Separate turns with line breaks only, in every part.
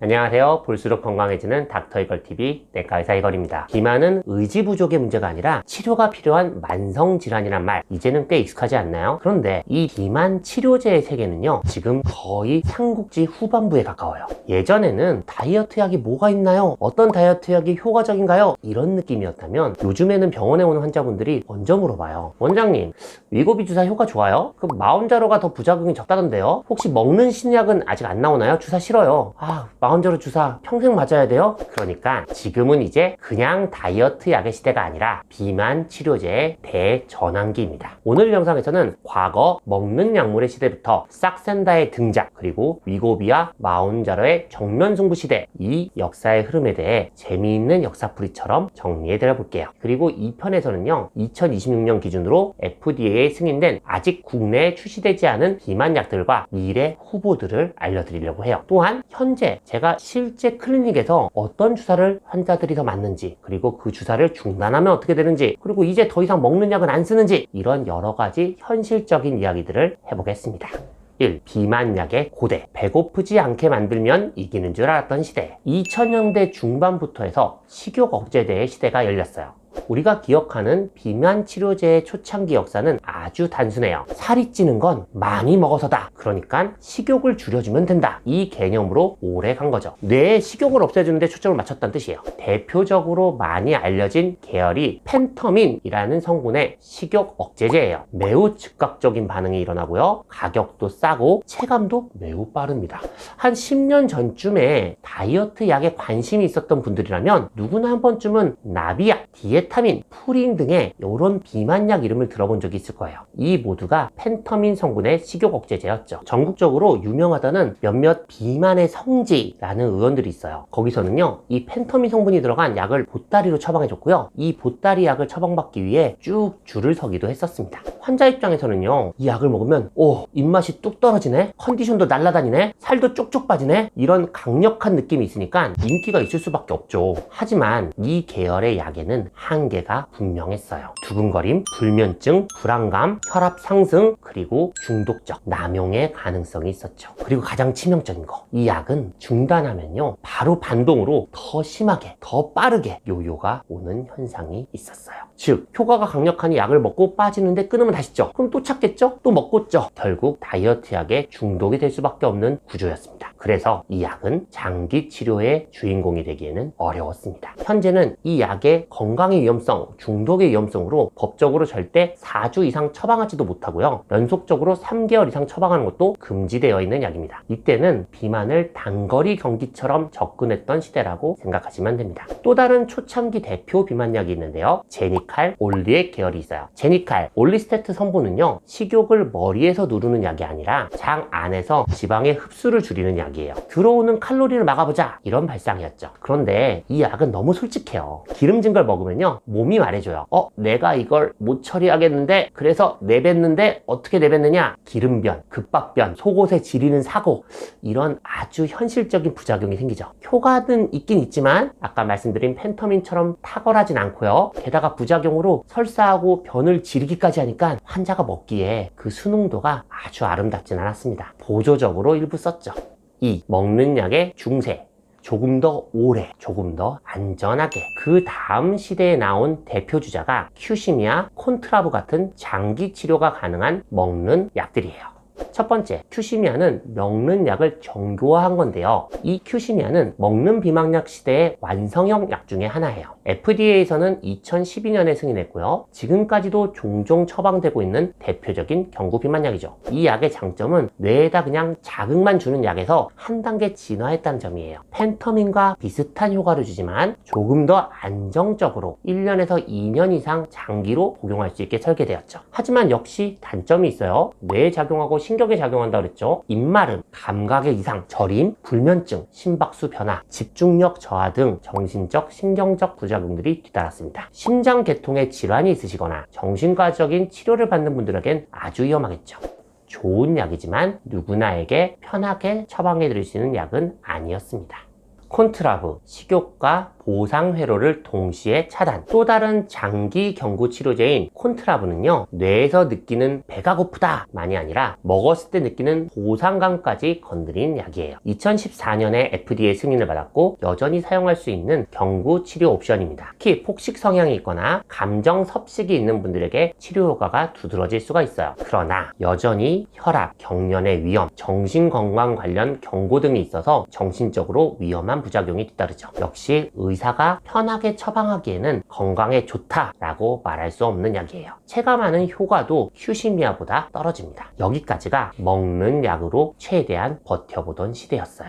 안녕하세요. 볼수록 건강해지는 닥터 이걸TV 내과의사 이걸입니다. 비만은 의지 부족의 문제가 아니라 치료가 필요한 만성질환이란 말 이제는 꽤 익숙하지 않나요? 그런데 이 비만 치료제의 세계는요 지금 거의 삼국지 후반부에 가까워요. 예전에는 다이어트 약이 뭐가 있나요? 어떤 다이어트 약이 효과적인가요? 이런 느낌이었다면 요즘에는 병원에 오는 환자분들이 먼저 물어봐요. 원장님, 위고비 주사 효과 좋아요? 그럼 마운자로가 더 부작용이 적다던데요? 혹시 먹는 신약은 아직 안 나오나요? 주사 싫어요. 마운자로 주사 평생 맞아야 돼요? 그러니까 지금은 이제 그냥 다이어트 약의 시대가 아니라 비만 치료제의 대전환기입니다. 오늘 영상에서는 과거 먹는 약물의 시대부터 싹센다의 등장, 그리고 위고비와 마운자로의 정면승부 시대, 이 역사의 흐름에 대해 재미있는 역사풀이처럼 정리해드려 볼게요. 그리고 이 편에서는요 2026년 기준으로 FDA에 승인된 아직 국내에 출시되지 않은 비만 약들과 미래 후보들을 알려드리려고 해요. 또한 현재 제가 실제 클리닉에서 어떤 주사를 환자들이 더 맞는지, 그리고 그 주사를 중단하면 어떻게 되는지, 그리고 이제 더 이상 먹는 약은 안 쓰는지, 이런 여러 가지 현실적인 이야기들을 해보겠습니다. 1. 비만약의 고대. 배고프지 않게 만들면 이기는 줄 알았던 시대. 2000년대 중반부터 해서 식욕 억제제의 시대가 열렸어요. 우리가 기억하는 비만 치료제의 초창기 역사는 아주 단순해요. 살이 찌는 건 많이 먹어서다. 그러니까 식욕을 줄여주면 된다. 이 개념으로 오래 간 거죠. 뇌의 식욕을 없애주는 데 초점을 맞췄다는 뜻이에요. 대표적으로 많이 알려진 계열이 펜터민이라는 성분의 식욕 억제제예요. 매우 즉각적인 반응이 일어나고요. 가격도 싸고 체감도 매우 빠릅니다. 한 10년 전쯤에 다이어트 약에 관심이 있었던 분들이라면 누구나 한 번쯤은 나비약, 디에타민, 푸린 등의 이런 비만약 이름을 들어본 적이 있을 거예요. 이 모두가 펜터민 성분의 식욕 억제제였죠. 전국적으로 유명하다는 몇몇 비만의 성지라는 의원들이 있어요. 거기서는요 이 펜터민 성분이 들어간 약을 보따리로 처방해줬고요. 이 보따리 약을 처방받기 위해 쭉 줄을 서기도 했었습니다. 환자 입장에서는요 이 약을 먹으면 입맛이 뚝 떨어지네, 컨디션도 날아다니네, 살도 쪽쪽 빠지네, 이런 강력한 느낌이 있으니까 인기가 있을 수밖에 없죠. 하지만 이 계열의 약에는 한계가 분명했어요. 두근거림, 불면증, 불안감, 혈압 상승, 그리고 중독적 남용의 가능성이 있었죠. 그리고 가장 치명적인 거, 이 약은 중단하면요 바로 반동으로 더 심하게, 더 빠르게 요요가 오는 현상이 있었어요. 즉 효과가 강력하니 약을 먹고 빠지는데 끊으면 다시 쪄. 그럼 또 찾겠죠? 또 먹고 쪄. 결국 다이어트 약에 중독이 될 수밖에 없는 구조였습니다. 그래서 이 약은 장기 치료의 주인공이 되기에는 어려웠습니다. 현재는 이 약의 건강의 위험성, 중독의 위험성으로 법적으로 절대 4주 이상 처방하지도 못하고요. 연속적으로 3개월 이상 처방하는 것도 금지되어 있는 약입니다. 이때는 비만을 단거리 경기처럼 접근했던 시대라고 생각하시면 됩니다. 또 다른 초창기 대표 비만약이 있는데요. 제니칼, 올리액 계열이 있어요. 제니칼, 올리스테트 성분은요 식욕을 머리에서 누르는 약이 아니라 장 안에서 지방의 흡수를 줄이는 약이에요. 들어오는 칼로리를 막아보자, 이런 발상이었죠. 그런데 이 약은 너무 솔직해요. 기름진 걸 먹으면요 몸이 말해줘요. 내가 이걸 못 처리하겠는데, 그래서 내뱉는데 어떻게 내뱉느냐? 기름변, 급박변, 속옷에 지리는 사고, 이런 아주 현실적인 부작용이 생기죠. 효과는 있긴 있지만 아까 말씀드린 펜터민처럼 탁월하진 않고요. 게다가 부작용으로 설사하고 변을 지르기까지 하니까 환자가 먹기에 그 순응도가 아주 아름답진 않았습니다. 보조적으로 일부 썼죠. 2. 먹는 약의 중세. 조금 더 오래, 조금 더 안전하게. 그 다음 시대에 나온 대표 주자가 큐시미아, 콘트라브 같은 장기 치료가 가능한 먹는 약들이에요. 첫 번째, 큐시미아는 먹는 약을 정교화한 건데요. 이 큐시미아는 먹는 비만약 시대의 완성형 약 중에 하나예요. FDA에서는 2012년에 승인했고요. 지금까지도 종종 처방되고 있는 대표적인 경구 비만약이죠. 이 약의 장점은 뇌에다 그냥 자극만 주는 약에서 한 단계 진화했다는 점이에요. 펜터민과 비슷한 효과를 주지만 조금 더 안정적으로 1년에서 2년 이상 장기로 복용할 수 있게 설계되었죠. 하지만 역시 단점이 있어요. 뇌에 작용하고 신경에 작용한다고 그랬죠. 입마름, 감각의 이상, 저림, 불면증, 심박수 변화, 집중력 저하 등 정신적, 신경적 부작용들이 뒤따랐습니다. 심장계통에 질환이 있으시거나 정신과적인 치료를 받는 분들에겐 아주 위험하겠죠. 좋은 약이지만 누구나에게 편하게 처방해 드릴 수 있는 약은 아니었습니다. 콘트라브, 식욕과 보상회로를 동시에 차단. 또 다른 장기 경구 치료제인 콘트라브는요, 뇌에서 느끼는 배가 고프다 만이 아니라 먹었을 때 느끼는 보상감까지 건드린 약이에요. 2014년에 FDA 승인을 받았고 여전히 사용할 수 있는 경구 치료 옵션입니다. 특히 폭식 성향이 있거나 감정 섭식이 있는 분들에게 치료 효과가 두드러질 수가 있어요. 그러나 여전히 혈압, 경련의 위험, 정신건강 관련 경고 등이 있어서 정신적으로 위험한 부작용이 뒤따르죠. 역시 의사가 편하게 처방하기에는 건강에 좋다라고 말할 수 없는 약이에요. 체감하는 효과도 휴시미아보다 떨어집니다. 여기까지가 먹는 약으로 최대한 버텨보던 시대였어요.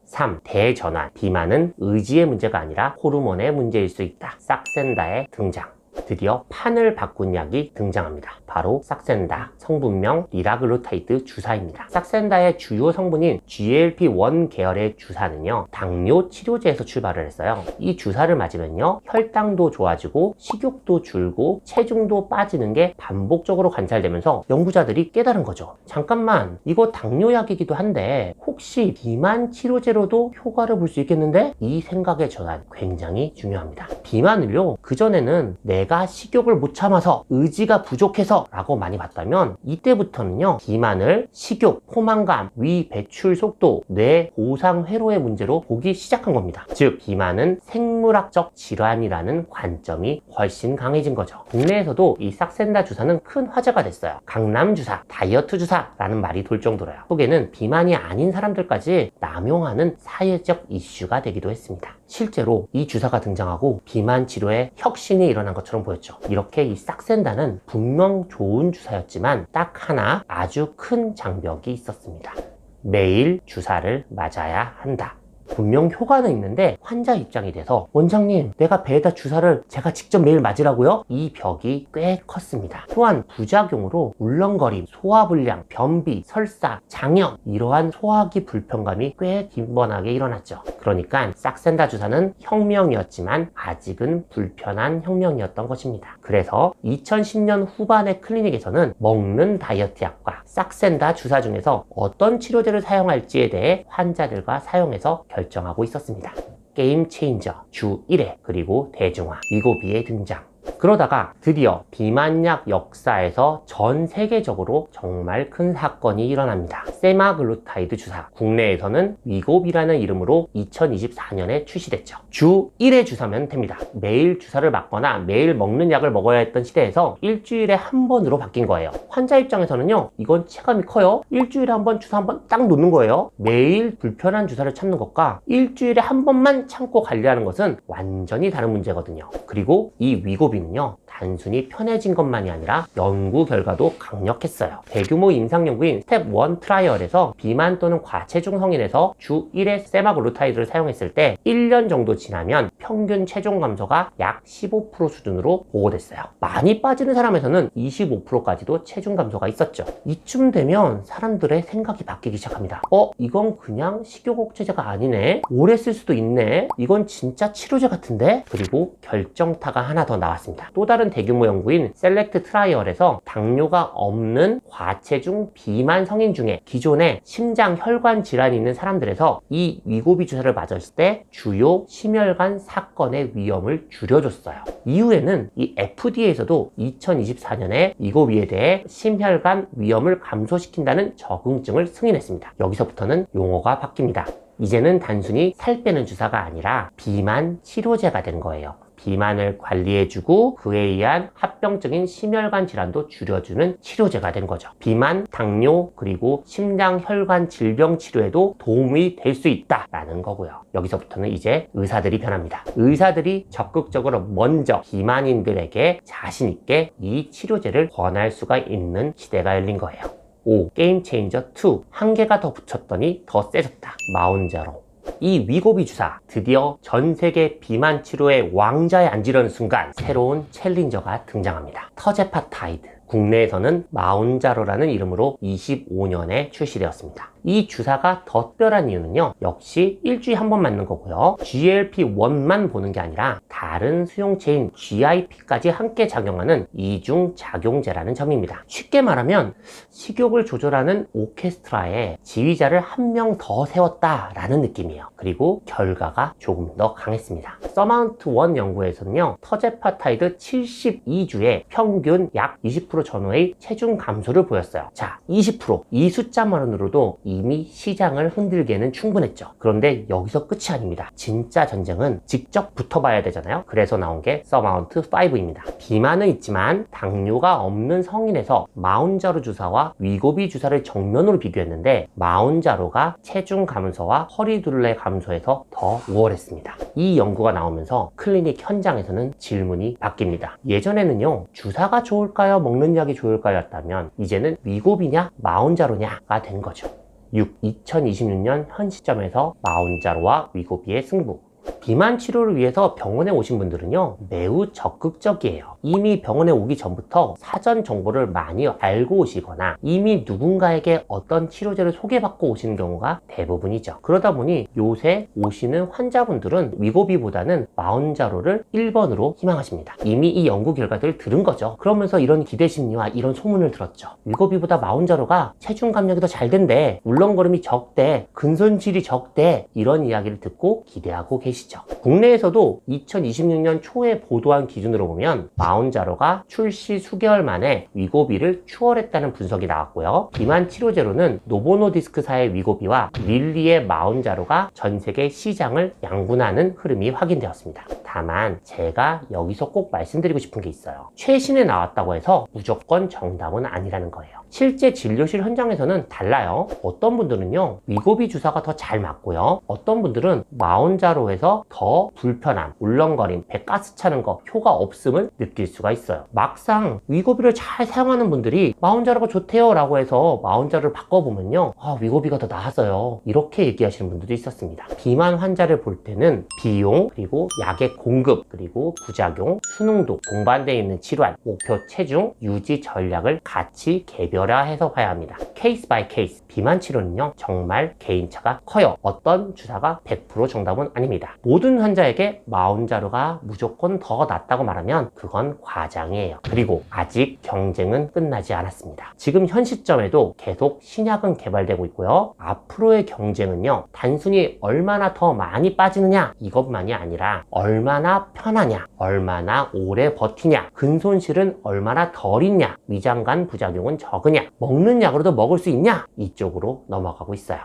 3. 대전환. 비만은 의지의 문제가 아니라 호르몬의 문제일 수 있다. 싹센다의 등장. 드디어 판을 바꾼 약이 등장합니다. 바로 싹센다, 성분명 리라글루타이드 주사입니다. 싹센다의 주요 성분인 GLP-1 계열의 주사는요, 당뇨 치료제에서 출발을 했어요. 이 주사를 맞으면요, 혈당도 좋아지고 식욕도 줄고 체중도 빠지는 게 반복적으로 관찰되면서 연구자들이 깨달은 거죠. 잠깐만, 이거 당뇨약이기도 한데 혹시 비만 치료제로도 효과를 볼 수 있겠는데? 이 생각의 전환 굉장히 중요합니다. 비만을요, 그전에는 내가 식욕을 못 참아서, 의지가 부족해서 라고 많이 봤다면, 이때부터는요, 비만을 식욕, 포만감, 위 배출 속도, 뇌 보상 회로의 문제로 보기 시작한 겁니다. 즉 비만은 생물학적 질환이라는 관점이 훨씬 강해진 거죠. 국내에서도 이 싹센다 주사는 큰 화제가 됐어요. 강남 주사, 다이어트 주사라는 말이 돌 정도로요. 속에는 비만이 아닌 사람들까지 남용하는 사회적 이슈가 되기도 했습니다. 실제로 이 주사가 등장하고 비만 치료에 혁신이 일어난 것처럼 보였죠. 이렇게 이 싹센다는 분명 좋은 주사였지만 딱 하나 아주 큰 장벽이 있었습니다. 매일 주사를 맞아야 한다. 분명 효과는 있는데 환자 입장이 돼서, 원장님, 내가 배에다 주사를 제가 직접 매일 맞으라고요? 이 벽이 꽤 컸습니다. 또한 부작용으로 울렁거림, 소화불량, 변비, 설사, 장염, 이러한 소화기 불편감이 꽤 빈번하게 일어났죠. 그러니까 싹센다 주사는 혁명이었지만 아직은 불편한 혁명이었던 것입니다. 그래서 2010년 후반의 클리닉에서는 먹는 다이어트 약과 싹센다 주사 중에서 어떤 치료제를 사용할지에 대해 환자들과 사용해서 결정하고 있었습니다. 게임 체인저, 주 1회, 그리고 대중화, 위고비의 등장. 그러다가 드디어 비만약 역사에서 전 세계적으로 정말 큰 사건이 일어납니다. 세마글루타이드 주사, 국내에서는 위고비라는 이름으로 2024년에 출시됐죠. 주 1회 주사면 됩니다. 매일 주사를 맞거나 매일 먹는 약을 먹어야 했던 시대에서 일주일에 한 번으로 바뀐 거예요. 환자 입장에서는요, 이건 체감이 커요. 일주일에 한 번 주사 한 번 딱 놓는 거예요. 매일 불편한 주사를 참는 것과 일주일에 한 번만 참고 관리하는 것은 완전히 다른 문제거든요. 그리고 이 위고비는요, 단순히 편해진 것만이 아니라 연구 결과도 강력했어요. 대규모 임상 연구인 스텝 1 트라이얼에서 비만 또는 과체중 성인에서 주 1회 세마글루타이드를 사용했을 때 1년 정도 지나면 평균 체중 감소가 약 15% 수준으로 보고됐어요. 많이 빠지는 사람에서는 25%까지도 체중 감소가 있었죠. 이쯤 되면 사람들의 생각이 바뀌기 시작합니다. 이건 그냥 식욕 억제제가 아니네, 오래 쓸 수도 있네, 이건 진짜 치료제 같은데? 그리고 결정타가 하나 더 나왔습니다. 또 다른 대규모 연구인 셀렉트 트라이얼에서 당뇨가 없는 과체중 비만 성인 중에 기존에 심장 혈관 질환이 있는 사람들에서 이 위고비 주사를 맞았을 때 주요 심혈관 사건의 위험을 줄여줬어요. 이후에는 이 FDA에서도 2024년에 위고비에 대해 심혈관 위험을 감소시킨다는 적응증을 승인했습니다. 여기서부터는 용어가 바뀝니다. 이제는 단순히 살 빼는 주사가 아니라 비만 치료제가 된 거예요. 비만을 관리해주고 그에 의한 합병증인 심혈관 질환도 줄여주는 치료제가 된 거죠. 비만, 당뇨, 그리고 심장혈관 질병 치료에도 도움이 될 수 있다라는 거고요. 여기서부터는 이제 의사들이 변합니다. 의사들이 적극적으로 먼저 비만인들에게 자신 있게 이 치료제를 권할 수가 있는 시대가 열린 거예요. 5. 게임 체인저 2. 한 개가 더 붙였더니 더 세졌다. 마운자로. 이 위고비 주사, 드디어 전 세계 비만 치료의 왕좌에 앉으려는 순간 새로운 챌린저가 등장합니다. 터제파타이드. 국내에서는 마운자로라는 이름으로 25년에 출시되었습니다. 이 주사가 더 특별한 이유는요, 역시 일주일에 한 번 맞는 거고요. GLP-1만 보는 게 아니라 다른 수용체인 GIP까지 함께 작용하는 이중 작용제라는 점입니다. 쉽게 말하면 식욕을 조절하는 오케스트라에 지휘자를 한 명 더 세웠다라는 느낌이에요. 그리고 결과가 조금 더 강했습니다. 서마운트 1 연구에서는요, 터제파타이드 72주에 평균 약 20% 전후의 체중 감소를 보였어요. 자, 20%. 이 숫자만으로도 이미 시장을 흔들기에는 충분했죠. 그런데 여기서 끝이 아닙니다. 진짜 전쟁은 직접 붙어봐야 되잖아요. 그래서 나온 게 서마운트 5입니다. 비만은 있지만 당뇨가 없는 성인에서 마운자로 주사와 위고비 주사를 정면으로 비교했는데 마운자로가 체중 감소와 허리둘레 감소에서 더 우월했습니다. 이 연구가 나오면서 클리닉 현장에서는 질문이 바뀝니다. 예전에는요, 주사가 좋을까요? 먹는 약이 좋을까요? 였다면 이제는 위고비냐 마운자로냐가 된 거죠. 2026년 현 시점에서 마운자로와 위고비의 승부. 비만 치료를 위해서 병원에 오신 분들은요, 매우 적극적이에요. 이미 병원에 오기 전부터 사전 정보를 많이 알고 오시거나 이미 누군가에게 어떤 치료제를 소개받고 오시는 경우가 대부분이죠. 그러다 보니 요새 오시는 환자분들은 위고비보다는 마운자로를 1번으로 희망하십니다. 이미 이 연구 결과들을 들은 거죠. 그러면서 이런 기대 심리와 이런 소문을 들었죠. 위고비보다 마운자로가 체중 감량이 더 잘 된대, 울렁거림이 적대, 근손실이 적대, 이런 이야기를 듣고 기대하고 계시죠. 국내에서도 2026년 초에 보도한 기준으로 보면 마운자로가 출시 수개월 만에 위고비를 추월했다는 분석이 나왔고요. 비만 치료제로는 노보노디스크사의 위고비와 릴리의 마운자로가 전 세계 시장을 양분하는 흐름이 확인되었습니다. 다만 제가 여기서 꼭 말씀드리고 싶은 게 있어요. 최신에 나왔다고 해서 무조건 정답은 아니라는 거예요. 실제 진료실 현장에서는 달라요. 어떤 분들은요, 위고비 주사가 더 잘 맞고요. 어떤 분들은 마운자로에서 더 불편함, 울렁거림, 배 가스 차는 거, 효과 없음을 느낄 수가 있어요. 막상 위고비를 잘 사용하는 분들이 마운자로가 좋대요 라고 해서 마운자로를 바꿔보면요, 위고비가 더 나았어요, 이렇게 얘기하시는 분들도 있었습니다. 비만 환자를 볼 때는 비용, 그리고 약의 공급, 그리고 부작용, 수능도, 동반되어 있는 질환, 목표 체중, 유지 전략을 같이 개별화해서 봐야 합니다. 케이스 바이 케이스. 비만 치료는요, 정말 개인차가 커요. 어떤 주사가 100% 정답은 아닙니다. 모든 환자에게 마운자로가 무조건 더 낫다고 말하면 그건 과장이에요. 그리고 아직 경쟁은 끝나지 않았습니다. 지금 현 시점에도 계속 신약은 개발되고 있고요. 앞으로의 경쟁은요, 단순히 얼마나 더 많이 빠지느냐 이것만이 아니라 얼마나 편하냐, 얼마나 오래 버티냐, 근손실은 얼마나 덜 있냐, 위장관 부작용은 적으냐, 먹는 약으로도 먹을 수 있냐, 이쪽으로 넘어가고 있어요.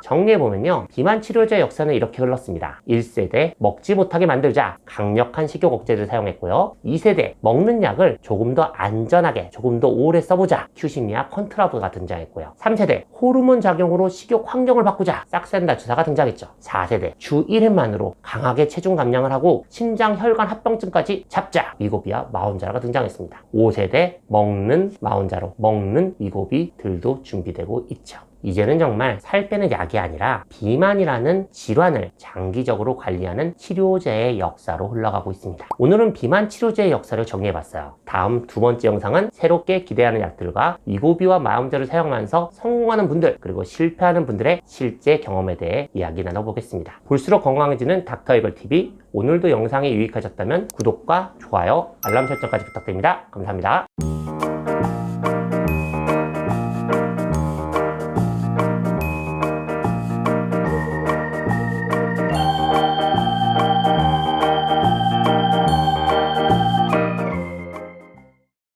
정리해보면요, 비만 치료제 역사는 이렇게 흘렀습니다. 1세대 먹지 못하게 만들자, 강력한 식욕 억제를 사용했고요. 2세대 먹는 약을 조금 더 안전하게, 조금 더 오래 써보자, 큐시미아 컨트라브가 등장했고요. 3세대 호르몬 작용으로 식욕 환경을 바꾸자, 싹센다 주사가 등장했죠. 4세대 주 1회만으로 강하게 체중 감량을 하고 심장 혈관 합병증까지 잡자, 위고비와 마운자로가 등장했습니다. 5세대 먹는 마운자로, 먹는 위고비들도 준비되고 있죠. 이제는 정말 살 빼는 약이 아니라 비만이라는 질환을 장기적으로 관리하는 치료제의 역사로 흘러가고 있습니다. 오늘은 비만 치료제의 역사를 정리해봤어요. 다음 두 번째 영상은 새롭게 기대하는 약들과 위고비와 마운자를 사용하면서 성공하는 분들, 그리고 실패하는 분들의 실제 경험에 대해 이야기 나눠보겠습니다. 볼수록 건강해지는 닥터이걸TV, 오늘도 영상이 유익하셨다면 구독과 좋아요, 알람 설정까지 부탁드립니다. 감사합니다.